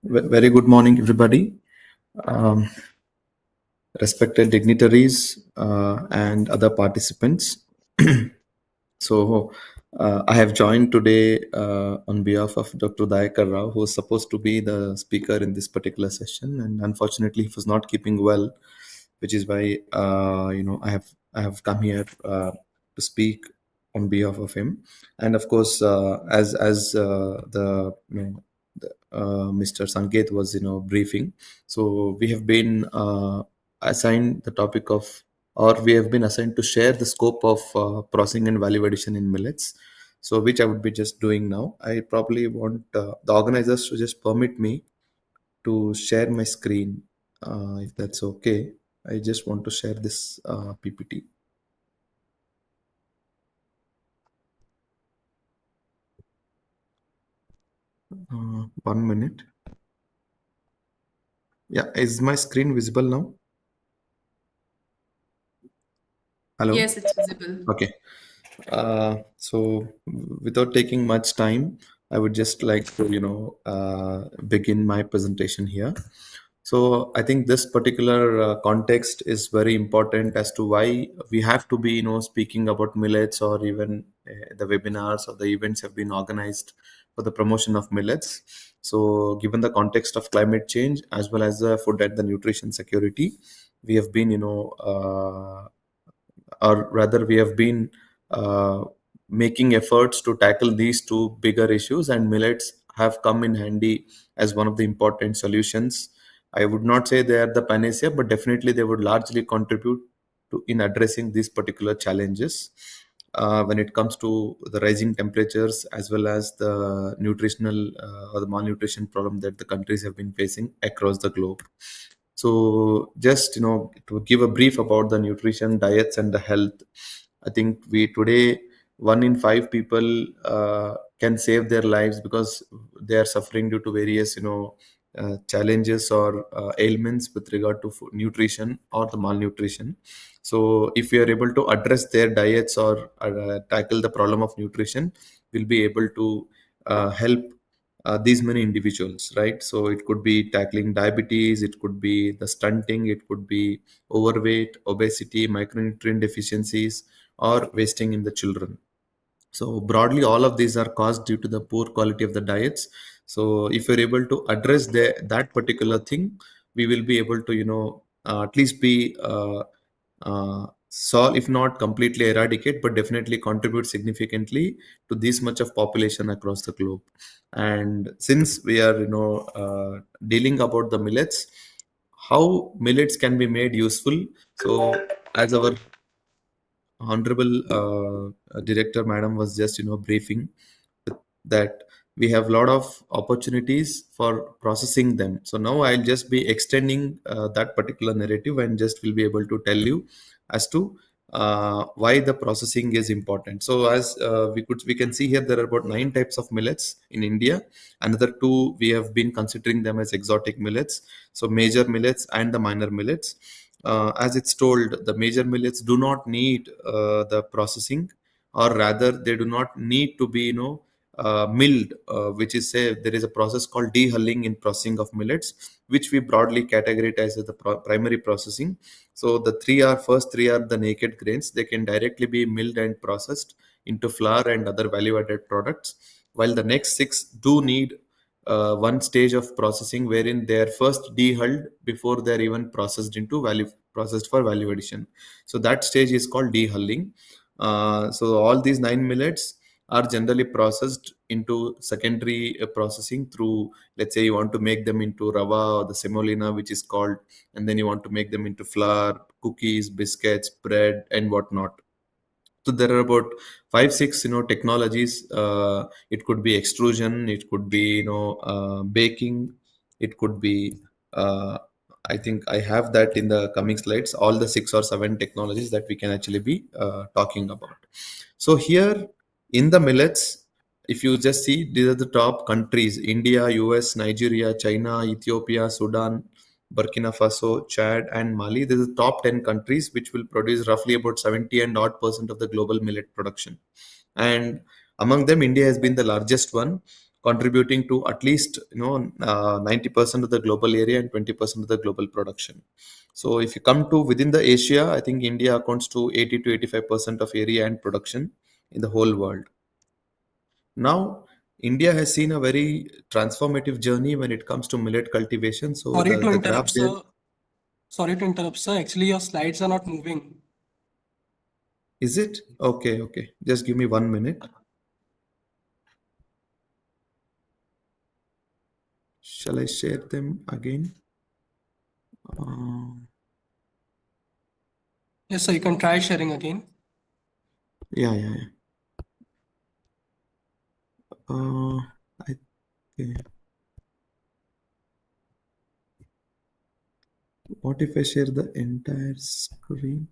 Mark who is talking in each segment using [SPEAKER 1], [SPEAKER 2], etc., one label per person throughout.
[SPEAKER 1] Very good morning, everybody. Um, Respected dignitaries and other participants. So, I have joined today on behalf of Dr. Dayakar Rao, who is supposed to be the speaker in this particular session, and unfortunately, he was not keeping well, which is why I have come here to speak on behalf of him. And of course, as the Mr. Sanket was briefing, so we have been assigned the topic of, or we have been assigned to share the scope of processing and value addition in millets. So, which I would be just doing now. I probably want the organizers to just permit me to share my screen, if that's okay. I just want to share this PPT. 1 minute. Yeah, is my screen visible now? Hello.
[SPEAKER 2] Yes, it's visible.
[SPEAKER 1] Okay. So, without taking much time, I would just like to, begin my presentation here. So, I think this particular context is very important as to why we have to be, speaking about millets, or even the webinars or the events have been organized for the promotion of millets. So, given the context of climate change as well as the food and the nutrition security, we have been, or rather we have been uh, making efforts to tackle these two bigger issues, and millets have come in handy as one of the important solutions. I would not say they are the panacea, but definitely they would largely contribute to in addressing these particular challenges when it comes to the rising temperatures as well as the nutritional or the malnutrition problem that the countries have been facing across the globe. So, just to give a brief about the nutrition, diets, and the health, I think we today 1 in 5 people can save their lives because they are suffering due to various challenges or ailments with regard to nutrition or the malnutrition. So, if we are able to address their diets or tackle the problem of nutrition, we'll be able to help these many individuals, right? So it could be tackling diabetes, it could be the stunting, it could be overweight, obesity, micronutrient deficiencies, or wasting in the children. So broadly, all of these are caused due to the poor quality of the diets. So if you're able to address that particular thing, we will be able to, at least be solve, if not completely eradicate, but definitely contribute significantly to this much of population across the globe. And since we are, dealing about the millets, how millets can be made useful. So as our honorable director madam was just briefing that we have a lot of opportunities for processing them. So now I'll just be extending that particular narrative and just will be able to tell you as to why the processing is important. So as we can see here, there are about 9 types of millets in India. Another two we have been considering them as exotic millets. So major millets and the minor millets. As it's told, the major millets do not need the processing, or rather, they do not need to be milled, which is say there is a process called dehulling in processing of millets, which we broadly categorize as the primary processing. So the first three are the naked grains. They can directly be milled and processed into flour and other value-added products, while the next six do need one stage of processing wherein they are first dehulled before they are even processed for value addition. So that stage is called dehulling. So all these 9 millets are generally processed into secondary processing through, let's say you want to make them into rava or the semolina, which is called, and then you want to make them into flour, cookies, biscuits, bread, and whatnot. So there are about 5 6 technologies. It could be extrusion, it could be baking, it could be uh, I think I have that in the coming slides, all the 6 or 7 technologies that we can actually be talking about. So here in the millets, if you just see, these are the top countries: India, US, Nigeria, China, Ethiopia, Sudan, Burkina Faso, Chad, and Mali. This is the top 10 countries which will produce roughly about 70 and odd percent of the global millet production. And among them, India has been the largest one. contributing to at least 90% of the global area and 20% of the global production. So if you come to within the Asia, I think India accounts to 80 to 85% of area and production in the whole world. Now, India has seen a very transformative journey when it comes to millet cultivation. So
[SPEAKER 2] Sorry to
[SPEAKER 1] the
[SPEAKER 2] interrupt,
[SPEAKER 1] graph there,
[SPEAKER 2] sir. Sorry to interrupt, sir. Actually, your slides are not moving.
[SPEAKER 1] is it? Okay, okay. Just give me 1 minute. Shall I share them again? Uh,
[SPEAKER 2] Yes, sir. You can try sharing again.
[SPEAKER 1] yeah, yeah, yeah. I, okay. What if I share the entire screen?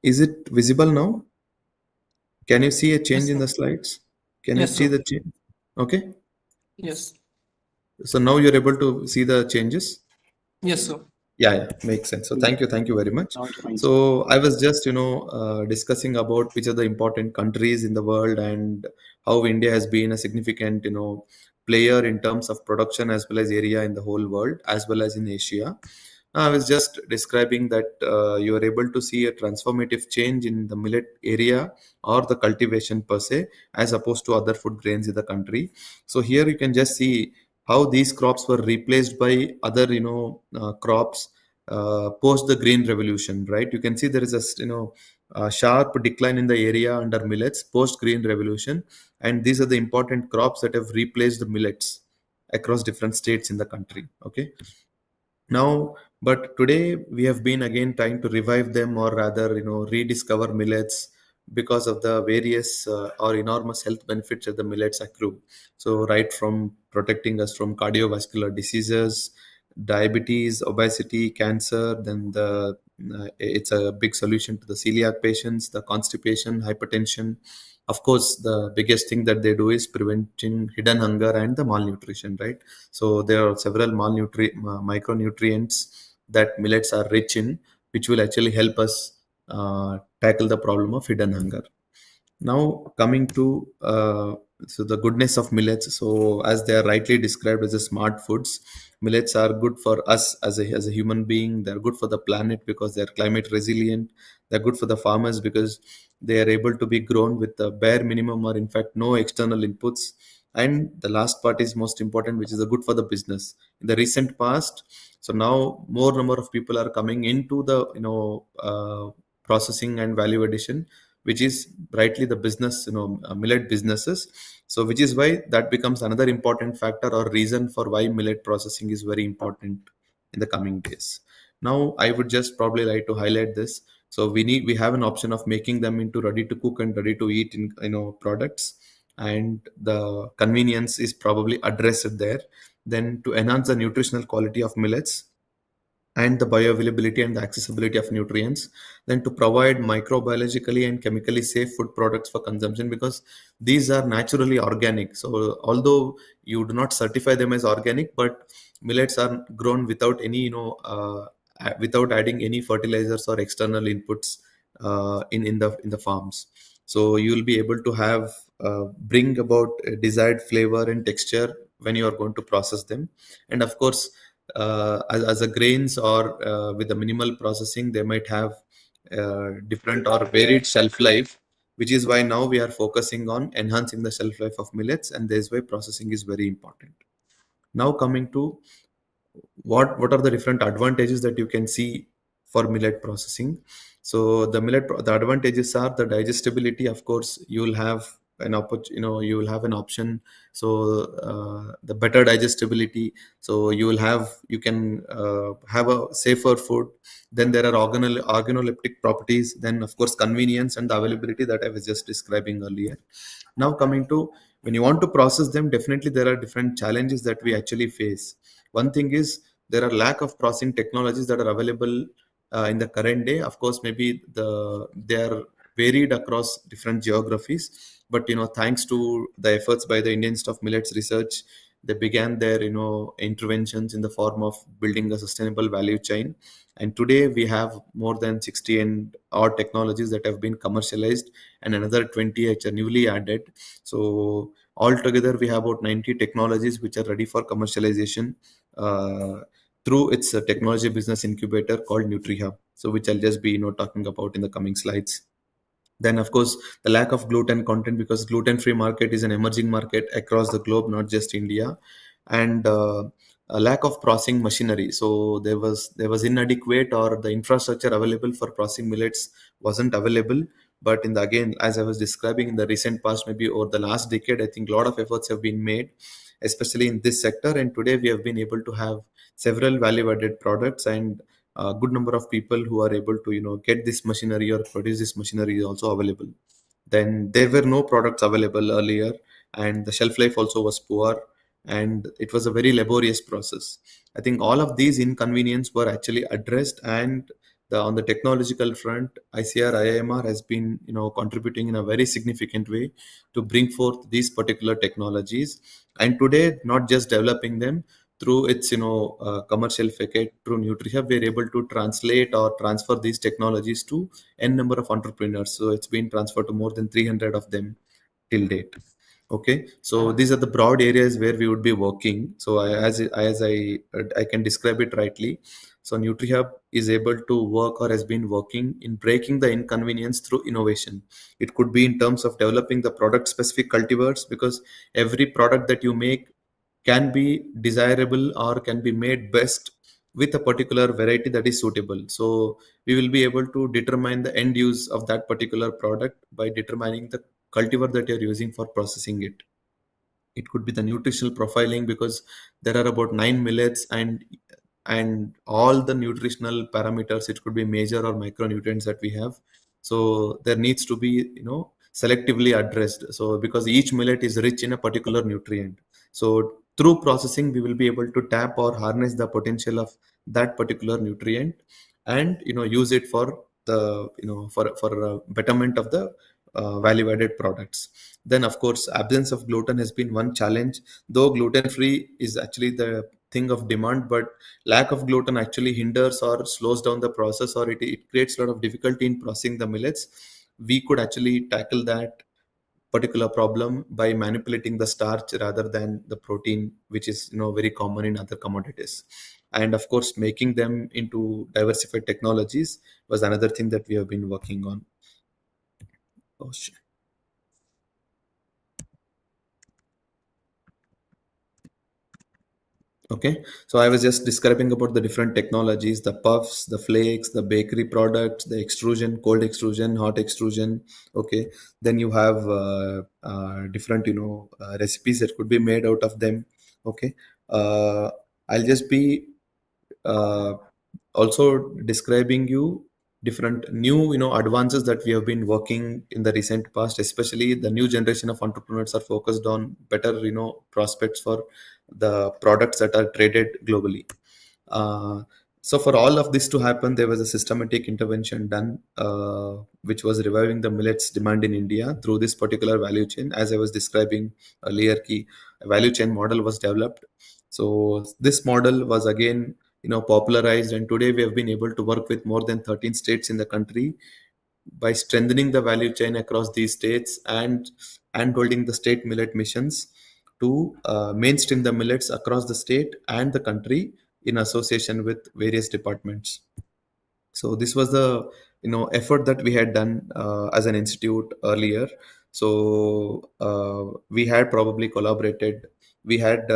[SPEAKER 1] Is it visible now? Can you see a
[SPEAKER 2] Yes,
[SPEAKER 1] change in
[SPEAKER 2] sir.
[SPEAKER 1] the slides? Can you
[SPEAKER 2] Yes,
[SPEAKER 1] see
[SPEAKER 2] sir.
[SPEAKER 1] the change? Okay.
[SPEAKER 2] Yes.
[SPEAKER 1] So now you're able to see the changes.
[SPEAKER 2] Yes, sir.
[SPEAKER 1] Yeah, yeah, makes sense. So thank you very much. So I was just, discussing about which are the important countries in the world and how India has been a significant, player in terms of production as well as area in the whole world as well as in Asia. I was just describing that you are able to see a transformative change in the millet area or the cultivation per se, as opposed to other food grains in the country. So here you can just see how these crops were replaced by other, crops post the green revolution. Right? You can see there is a sharp decline in the area under millets post green revolution, and these are the important crops that have replaced the millets across different states in the country. Okay. Now, but today we have been again trying to revive them, or rather, rediscover millets because of the various or enormous health benefits that the millets accrue. So, right from protecting us from cardiovascular diseases, diabetes, obesity, cancer, then it's a big solution to the celiac patients, the constipation, hypertension. Of course, the biggest thing that they do is preventing hidden hunger and the malnutrition, right? So there are several micronutrients that millets are rich in, which will actually help us tackle the problem of hidden hunger. Now coming to the goodness of millets. So as they are rightly described as a smart foods, millets are good for us as a human being. They're good for the planet because they're climate resilient. They're good for the farmers because they are able to be grown with the bare minimum or in fact no external inputs. And the last part is most important, which is a good for the business. In the recent past, so now more number of people are coming into the processing and value addition, which is rightly the business, millet businesses. So which is why that becomes another important factor or reason for why millet processing is very important in the coming days. Now I would just probably like to highlight this. So we have an option of making them into ready to cook and ready to eat in products, and the convenience is probably addressed there. Then to enhance the nutritional quality of millets and the bioavailability and the accessibility of nutrients, then to provide microbiologically and chemically safe food products for consumption, because these are naturally organic. So although you do not certify them as organic, but millets are grown without any without adding any fertilizers or external inputs in the farms. So you will be able to have bring about a desired flavor and texture when you are going to process them. And of course, as a grains or with the minimal processing, they might have different or varied shelf life, which is why now we are focusing on enhancing the shelf life of millets, and this way processing is very important. Now coming to what are the different advantages that you can see for millet processing. So the advantages are the digestibility. Of course, you will have you will have an option. So the better digestibility, so you can have a safer food. Then there are organoleptic properties, then of course convenience and the availability that I was just describing earlier. Now coming to, when you want to process them, definitely there are different challenges that we actually face. One thing is there are lack of processing technologies that are available in the current day. Of course, maybe they are varied across different geographies, but thanks to the efforts by the Indian Institute of Millets Research, they began their interventions in the form of building a sustainable value chain. And today we have more than 60 and odd technologies that have been commercialized, and another 20 which are newly added. So Altogether, we have about 90 technologies which are ready for commercialization uh, through its technology business incubator called NutriHub. So, which I'll just be talking about in the coming slides. Then, of course, the lack of gluten content, because gluten-free market is an emerging market across the globe, not just India, and a lack of processing machinery. So there was inadequate, or the infrastructure available for processing millets wasn't available. But in the again, as I was describing in the recent past, maybe over the last decade, I think a lot of efforts have been made, especially in this sector. And today we have been able to have several value-added products, and a good number of people who are able to get this machinery or produce this machinery is also available. Then there were no products available earlier, and the shelf life also was poor, and it was a very laborious process. I think all of these inconveniences were actually addressed, and on the technological front, ICR IIMR has been contributing in a very significant way to bring forth these particular technologies, and today not just developing them through its commercial facade through NutriHub, we're able to translate or transfer these technologies to n number of entrepreneurs. So it's been transferred to more than 300 of them till date. Okay, so these are the broad areas where we would be working. So as I can describe it rightly, so NutriHub is able to work or has been working in breaking the inconvenience through innovation. It could be in terms of developing the product specific cultivars, because every product that you make can be desirable or can be made best with a particular variety that is suitable. So we will be able to determine the end use of that particular product by determining the cultivar that you're using for processing it. It could be the nutritional profiling, because there are about 9 millets, and all the nutritional parameters, it could be major or micronutrients that we have. So there needs to be selectively addressed, so because each millet is rich in a particular nutrient. So through processing we will be able to tap or harness the potential of that particular nutrient, and use it for the for betterment of the value added products. Then, of course, absence of gluten has been one challenge. Though gluten free is actually the thing of demand, but lack of gluten actually hinders or slows down the process, or it creates a lot of difficulty in processing the millets. We could actually tackle that particular problem by manipulating the starch rather than the protein, which is very common in other commodities. And of course, making them into diversified technologies was another thing that we have been working on. Oh, shit. Okay, so I was just describing about the different technologies, the puffs, the flakes, the bakery products, the extrusion, cold extrusion, hot extrusion. Okay, then you have different, recipes that could be made out of them. Okay, uh, I'll just be uh, also describing you different new advances that we have been working in the recent past. Especially the new generation of entrepreneurs are focused on better prospects for the products that are traded globally. uh, so for all of this to happen, there was a systematic intervention done, which was reviving the millets demand in India through this particular value chain. As I was describing earlier, key a value chain model was developed. So this model was again popularized, and today we have been able to work with more than 13 states in the country by strengthening the value chain across these states, and holding the state millet missions to mainstream the millets across the state and the country in association with various departments. So this was the effort that we had done as an institute earlier. So we had probably collaborated. We had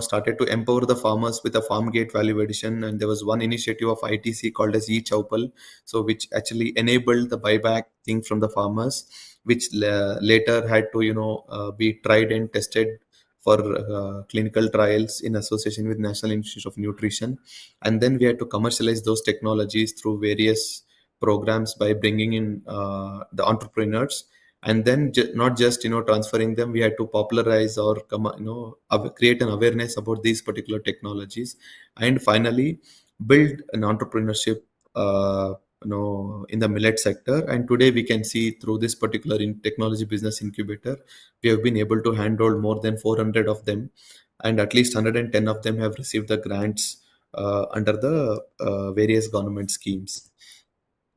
[SPEAKER 1] started to empower the farmers with a farm gate value addition, and there was one initiative of ITC called as e-Chaupal, so which actually enabled the buyback thing from the farmers, which later had to be tried and tested for clinical trials in association with National Institute of Nutrition. And then we had to commercialize those technologies through various programs by bringing in the entrepreneurs, and then not just transferring them. We had to popularize or create an awareness about these particular technologies, and finally build an entrepreneurship in the millet sector. And today we can see through this particular technology business incubator, we have been able to handle more than 400 of them, and at least 110 of them have received the grants under the various government schemes.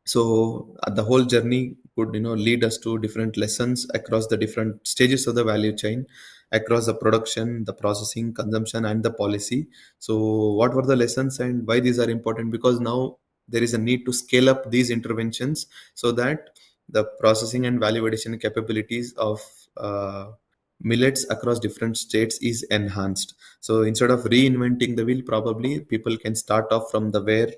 [SPEAKER 1] So the whole journey could lead us to different lessons across the different stages of the value chain, across the production, the processing, consumption, and the policy. So what were the lessons and why these are important? Because now there is a need to scale up these interventions so that the processing and value addition capabilities of millets across different states is enhanced. So instead of reinventing the wheel, probably people can start off from the where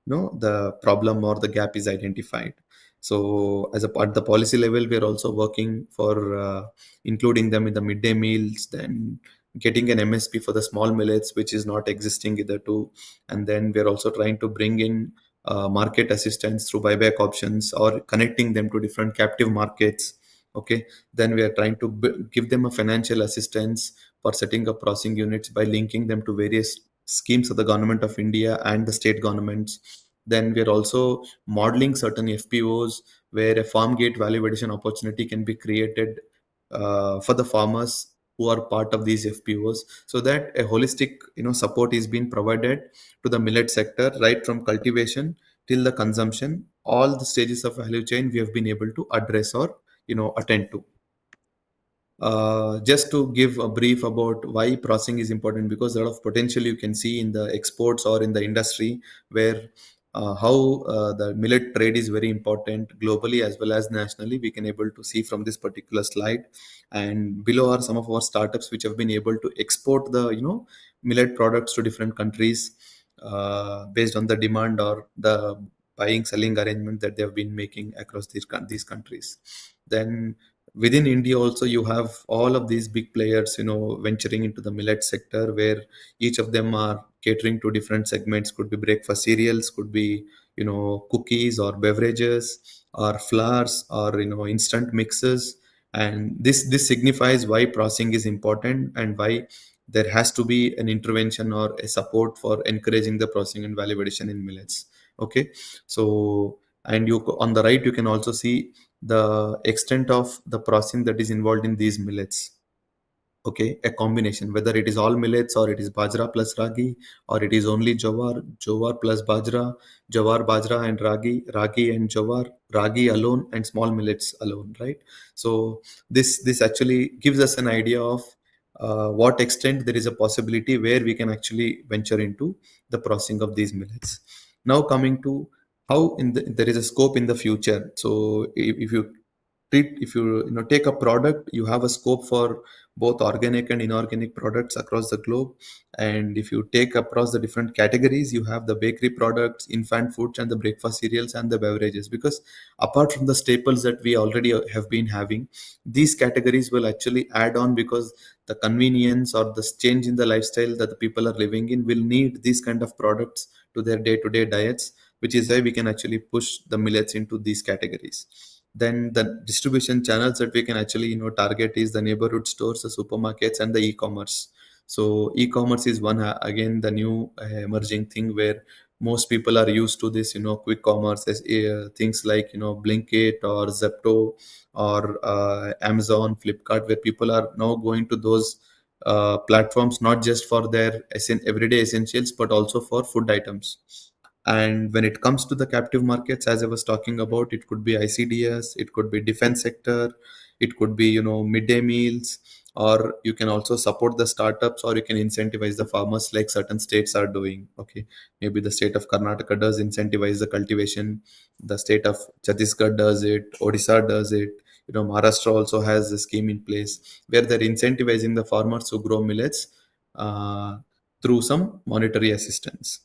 [SPEAKER 1] the problem or the gap is identified. So as a part the policy level, we are also working for including them in the midday meals, then getting an MSP for the small millets which is not existing either too. And then we are also trying to bring in market assistance through buyback options or connecting them to different captive markets. Okay, then we are trying to give them a financial assistance for setting up processing units by linking them to various schemes of the government of India and the state governments. Then we are also modeling certain FPOs where a farm gate value addition opportunity can be created for the farmers who are part of these FPOs, so that a holistic support is being provided to the millet sector right from cultivation till the consumption. All the stages of value chain we have been able to address or attend to. Just to give a brief about why processing is important, because a lot of potential you can see in the exports or in the industry, where how the millet trade is very important globally as well as nationally. We can able to see from this particular slide, and below are some of our startups which have been able to export the millet products to different countries based on the demand or the buying selling arrangement that they have been making across these countries. Then within India also you have all of these big players venturing into the millet sector, where each of them are catering to different segments. Could be breakfast cereals, could be cookies or beverages or flours or instant mixes. And this signifies why processing is important and why there has to be an intervention or a support for encouraging the processing and value addition in millets. Okay, so and you on the right you can also see the extent of the processing that is involved in these millets. Okay, a combination, whether it is all millets or it is bajra plus ragi, or it is only jowar plus bajra, jowar bajra and ragi and jowar, ragi alone and small millets alone, right? So this actually gives us an idea of what extent there is a possibility where we can actually venture into the processing of these millets. Now coming to how there is a scope in the future. So if you if you, take a product, you have a scope for both organic and inorganic products across the globe. And if you take across the different categories, you have the bakery products, infant foods, and the breakfast cereals and the beverages. Because apart from the staples that we already have been having, these categories will actually add on, because the convenience or the change in the lifestyle that the people are living in will need these kind of products to their day-to-day diets, which is why we can actually push the millets into these categories. Then the distribution channels that we can actually target is the neighborhood stores, the supermarkets, and the e-commerce. So e-commerce is one, again, the new emerging thing, where most people are used to this quick commerce as things like Blinkit or Zepto or Amazon, Flipkart, where people are now going to those platforms not just for their everyday essentials but also for food items. And when it comes to the captive markets, as I was talking about, it could be ICDS, it could be defense sector, it could be midday meals, or you can also support the startups, or you can incentivize the farmers like certain states are doing. Okay, maybe the state of Karnataka does incentivize the cultivation, the state of Chhattisgarh does it, Odisha does it. Maharashtra also has a scheme in place where they're incentivizing the farmers who grow millets uh, through some monetary assistance.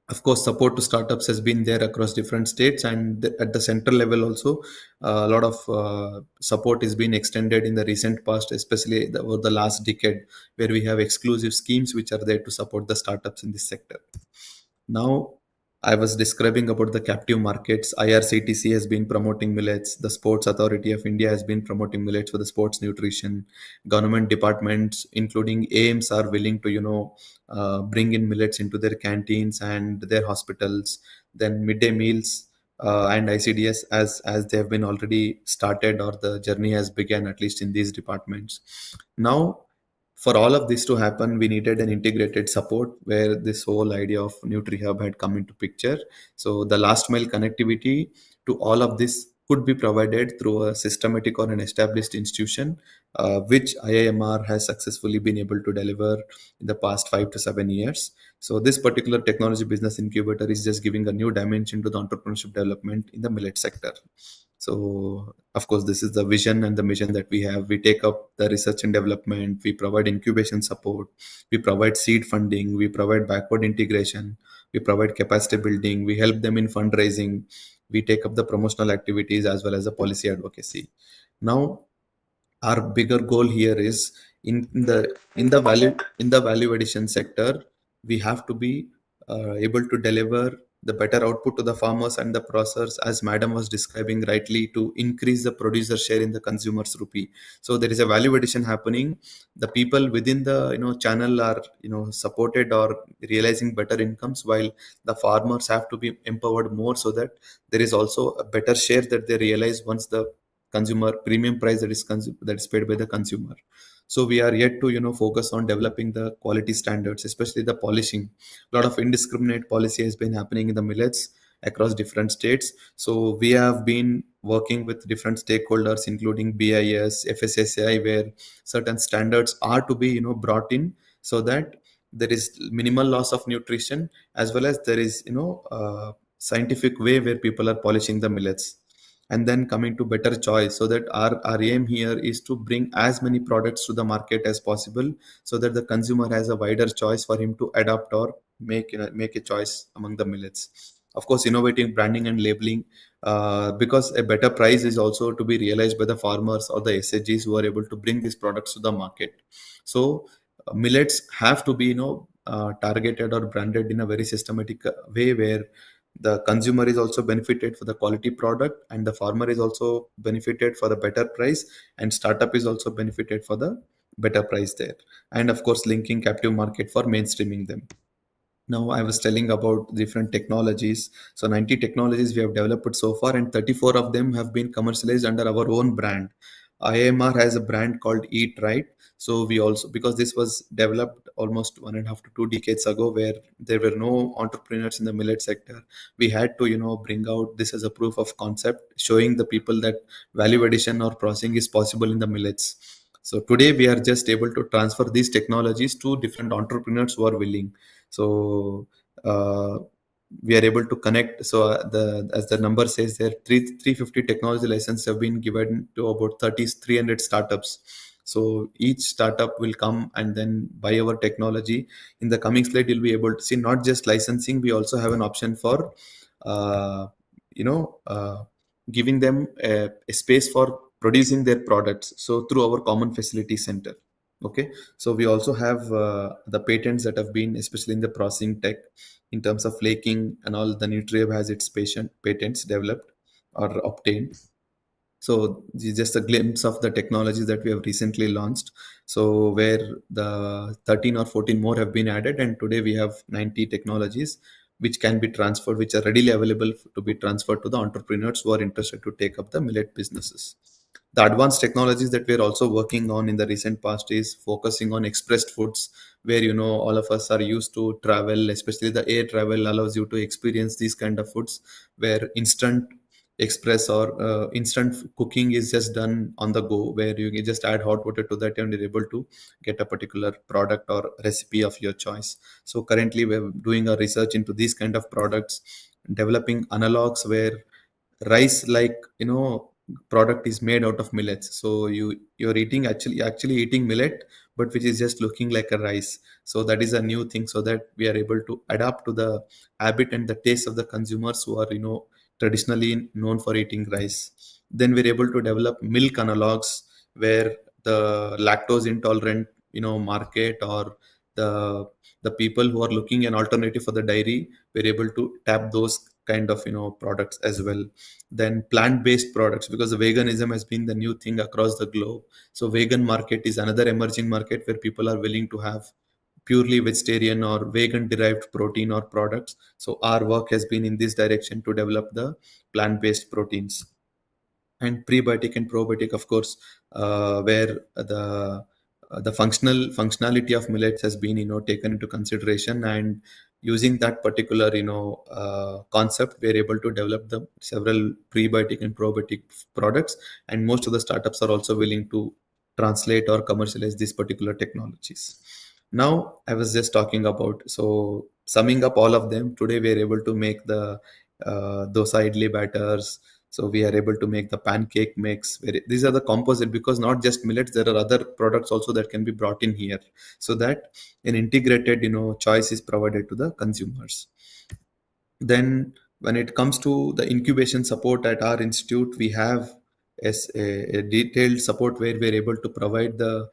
[SPEAKER 1] Of course, support to startups has been there across different states, and at the central level also, a lot of support is being extended in the recent past, especially over the last decade, where we have exclusive schemes which are there to support the startups in this sector. Now, I was describing about the captive markets. IRCTC has been promoting millets. The Sports Authority of India has been promoting millets for the sports nutrition. Government departments, including AIMS, are willing to, bring in millets into their canteens and their hospitals. Then midday meals and ICDS, as they have been already started, or the journey has begun at least in these departments. Now, for all of this to happen, we needed an integrated support, where this whole idea of NutriHub had come into picture. So the last mile connectivity to all of this could be provided through a systematic or an established institution, which IIMR has successfully been able to deliver in the past 5 to 7 years. So this particular technology business incubator is just giving a new dimension to the entrepreneurship development in the millet sector. So, of course, this is the vision and the mission that we have. We take up the research and development, we provide incubation support, we provide seed funding, we provide backward integration, we provide capacity building, we help them in fundraising, we take up the promotional activities as well as the policy advocacy. Now, our bigger goal here is in the value addition sector, we have to be able to deliver the better output to the farmers and the processors, as madam was describing rightly, to increase the producer share in the consumer's rupee. So there is a value addition happening. The people within the channel are supported or realizing better incomes, while the farmers have to be empowered more, so that there is also a better share that they realize once the consumer premium price that is paid by the consumer. So we are yet to focus on developing the quality standards, especially the polishing. A lot of indiscriminate policy has been happening in the millets across different states. So we have been working with different stakeholders, including BIS, FSSAI, where certain standards are to be brought in, so that there is minimal loss of nutrition, as well as there is scientific way where people are polishing the millets. And then coming to better choice, so that our aim here is to bring as many products to the market as possible, so that the consumer has a wider choice for him to adopt or make a choice among the millets. Of course, innovating branding and labeling, because a better price is also to be realized by the farmers or the SHGs who are able to bring these products to the market. So millets have to be targeted or branded in a very systematic way, where the consumer is also benefited for the quality product, and the farmer is also benefited for the better price, and startup is also benefited for the better price there. And of course, linking captive market for mainstreaming them. Now, I was telling about different technologies. So 90 technologies we have developed so far, and 34 of them have been commercialized under our own brand. IIMR has a brand called Eat Right. So we also, because this was developed almost 1.5 to 2 decades ago, where there were no entrepreneurs in the millet sector, we had to bring out this as a proof of concept, showing the people that value addition or processing is possible in the millets. So today we are just able to transfer these technologies to different entrepreneurs who are willing. So we are able to connect. So the as the number says there, 350 technology licenses have been given to about 300 startups. So each startup will come and then buy our technology. In the coming slide, you'll be able to see not just licensing, we also have an option for uh, you know uh, giving them a space for producing their products, so through our common facility center. Okay, so we also have the patents that have been, especially in the processing tech, in terms of flaking and all. The Nutri has its patents developed or obtained. So this is just a glimpse of the technologies that we have recently launched. So where the 13 or 14 more have been added, and today we have 90 technologies which can be transferred, which are readily available to be transferred to the entrepreneurs who are interested to take up the millet businesses. The advanced technologies that we're also working on in the recent past is focusing on expressed foods, where all of us are used to travel, especially the air travel allows you to experience these kind of foods, where instant express or instant cooking is just done on the go, where you can just add hot water to that and you're able to get a particular product or recipe of your choice. So currently we're doing a research into these kind of products, developing analogs where rice like product is made out of millets. So you're eating, actually eating millet, but which is just looking like a rice. So that is a new thing, so that we are able to adapt to the habit and the taste of the consumers who are traditionally known for eating rice. Then we're able to develop milk analogs, where the lactose intolerant market, or the the people who are looking an alternative for the dairy, we're able to tap those kind of products as well. Then plant-based products, because the veganism has been the new thing across the globe. So vegan market is another emerging market where people are willing to have purely vegetarian or vegan derived protein or products. So our work has been in this direction to develop the plant-based proteins. And prebiotic and probiotic, of course, where the functionality of millets has been taken into consideration, and using that particular concept, we are able to develop the several prebiotic and probiotic products, and most of the startups are also willing to translate or commercialize these particular technologies. Now I was just talking about, so summing up all of them, today we are able to make the dosa idli batters. So we are able to make the pancake mix. These are the composite, because not just millets, there are other products also that can be brought in here, so that an integrated choice is provided to the consumers. Then when it comes to the incubation support at our institute, we have a detailed support where we're able to provide the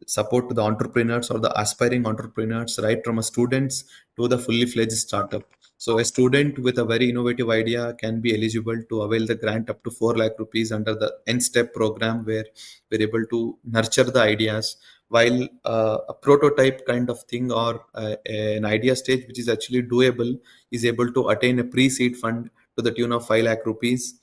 [SPEAKER 1] support to the entrepreneurs or the aspiring entrepreneurs, right from a students to the fully fledged startup. So a student with a very innovative idea can be eligible to avail the grant up to 4 lakh rupees under the N step program, where we're able to nurture the ideas, while a prototype kind of thing, or an idea stage which is actually doable, is able to attain a pre-seed fund to the tune of 5 lakh rupees.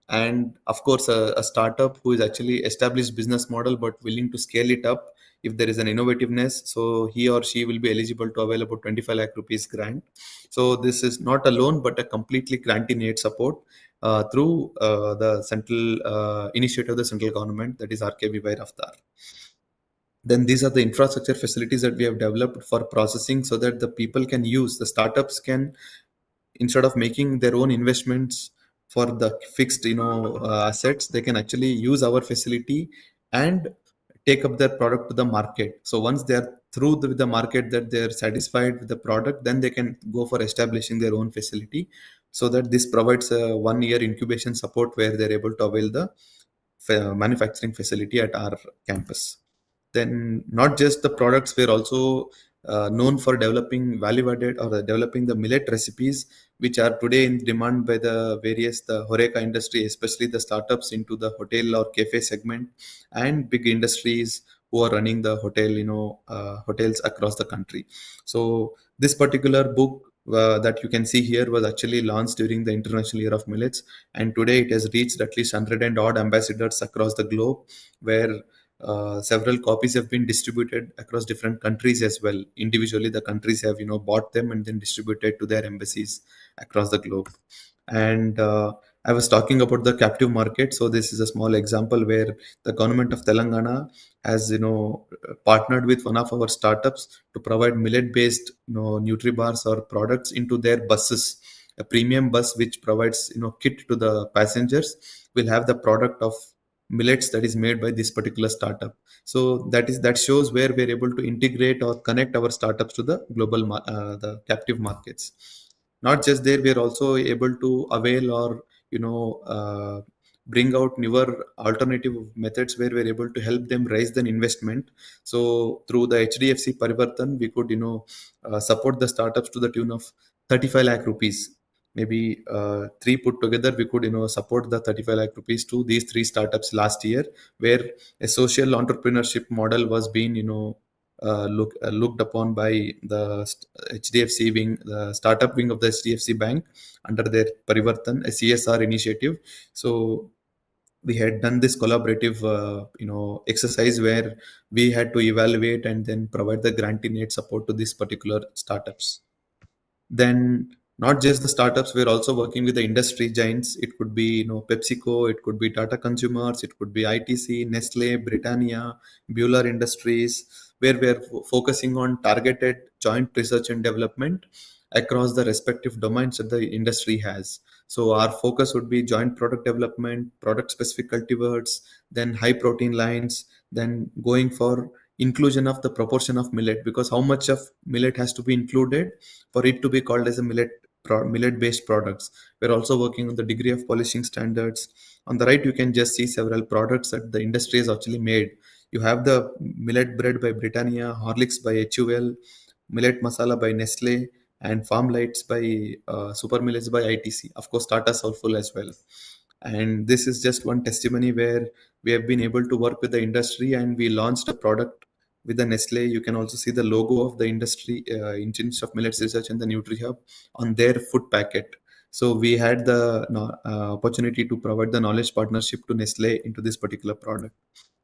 [SPEAKER 1] And of course, a startup who is actually established business model but willing to scale it up, if there is an innovativeness, so he or she will be eligible to avail about 25 lakh rupees grant. So this is not a loan but a completely grant in aid support through the central initiative of the central government, that is RKVY Raftar. Then these are the infrastructure facilities that we have developed for processing, so that the people can use, the startups can, instead of making their own investments for the fixed assets, they can actually use our facility and take up their product to the market. So once they are through with the market, that they are satisfied with the product, then they can go for establishing their own facility. So that this provides a 1 year incubation support where they're able to avail the manufacturing facility at our campus. Then not just the products, we're also known for developing value added, or developing the millet recipes, which are today in demand by the various the horeca industry, especially the startups into the hotel or cafe segment, and big industries who are running the hotels across the country. So this particular book that you can see here was actually launched during the International Year of Millets, and today it has reached at least 100 and odd ambassadors across the globe, where several copies have been distributed across different countries as well. Individually, the countries have bought them and then distributed to their embassies across the globe. And I was talking about the captive market. So this is a small example where the government of Telangana has partnered with one of our startups to provide millet-based Nutri bars or products into their buses. A premium bus which provides kit to the passengers will have the product of millets that is made by this particular startup. So that shows where we're able to integrate or connect our startups to the the captive markets. Not just there, we're also able to avail or bring out newer alternative methods where we're able to help them raise an investment. So through the HDFC Parivartan, we could support the startups to the tune of 35 lakh rupees. Maybe three put together, we could support the 35 lakh rupees to these three startups last year, where a social entrepreneurship model was being looked upon by the HDFC wing, the startup wing of the HDFC Bank, under their Parivartan, a CSR initiative. So we had done this collaborative exercise where we had to evaluate and then provide the grant in aid support to these particular startups. Then not just the startups, we're also working with the industry giants. It could be PepsiCo, it could be Tata Consumers, it could be ITC, Nestle, Britannia, Bueller Industries, where we're focusing on targeted joint research and development across the respective domains that the industry has. So our focus would be joint product development, product specific cultivars, then high protein lines, then going for inclusion of the proportion of millet, because how much of millet has to be included for it to be called as a millet based products. We're also working on the degree of polishing standards. On the right, you can just see several products that the industry has actually made. You have the millet bread by Britannia, Horlicks by HUL, millet masala by Nestle, and farm lights by super millets by ITC, of course Tata Soulful as well. And this is just one testimony where we have been able to work with the industry, and we launched a product with the Nestle. You can also see the logo of the industry, Institute of Millets Research and the NutriHub, on their food packet. So we had the opportunity to provide the knowledge partnership to Nestle into this particular product.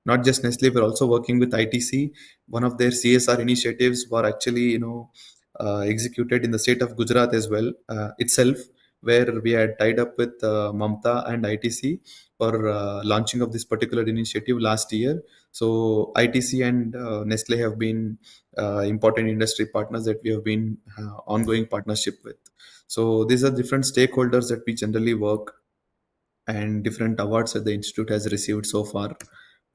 [SPEAKER 1] Not just Nestle, we're also working with ITC. One of their CSR initiatives were actually executed in the state of Gujarat as well itself, where we had tied up with Mamta and ITC for launching of this particular initiative last year. So ITC and Nestle have been important industry partners that we have been ongoing partnership with. So these are different stakeholders that we generally work, and different awards that the institute has received so far.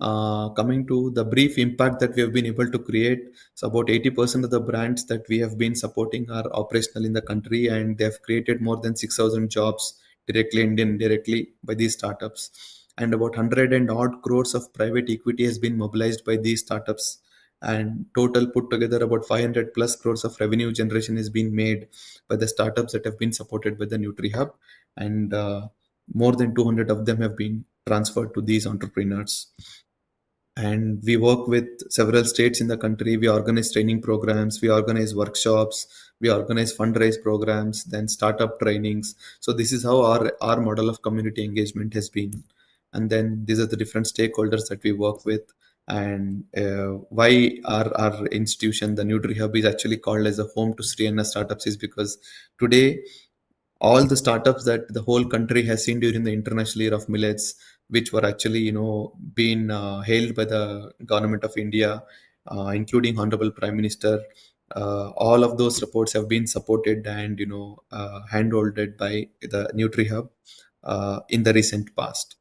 [SPEAKER 1] Coming to the brief impact that we have been able to create, so about 80% of the brands that we have been supporting are operational in the country, and they have created more than 6,000 jobs directly and indirectly by these startups. And about 100 and odd crores of private equity has been mobilized by these startups. And total put together, about 500 plus crores of revenue generation has been made by the startups that have been supported by the Nutri Hub. And more than 200 of them have been transferred to these entrepreneurs. And we work with several states in the country. We organize training programs, we organize workshops, we organize fundraise programs, then startup trainings. So this is how our model of community engagement has been. And then these are the different stakeholders that we work with. And why our institution, the Nutri Hub, is actually called as a home to Sri Anna startups is because today all the startups that the whole country has seen during the international year of millets, which were actually being hailed by the government of India, including honorable prime minister, all of those reports have been supported and handholded by the Nutri Hub in the recent past.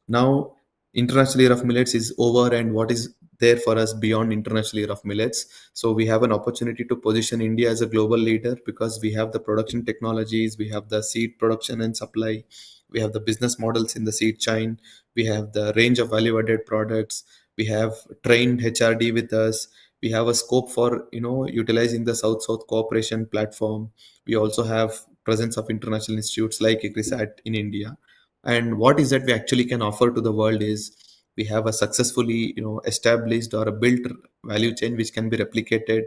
[SPEAKER 1] Now, international year of millets is over, and what is there for us beyond international year of millets? So we have an opportunity to position India as a global leader because we have the production technologies, we have the seed production and supply, we have the business models in the seed chain, we have the range of value-added products, we have trained HRD with us, we have a scope for utilizing the South-South cooperation platform. We also have presence of international institutes like ICRISAT in India. And what is that we actually can offer to the world is we have a successfully established or a built value chain which can be replicated.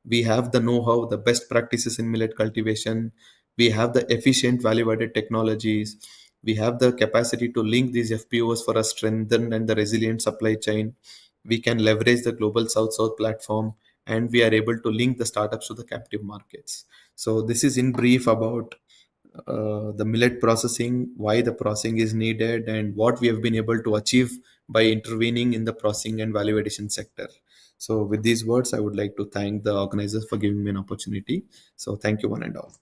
[SPEAKER 1] We have the know-how, the best practices in millet cultivation. We have the efficient value-added technologies. We have the capacity to link these FPOs for a strengthened and the resilient supply chain. We can leverage the global South-South platform, and we are able to link the startups to the captive markets. So this is in brief about the millet processing, why the processing is needed, and what we have been able to achieve by intervening in the processing and value addition sector. So, with these words, I would like to thank the organizers for giving me an opportunity. So, thank you, one and all.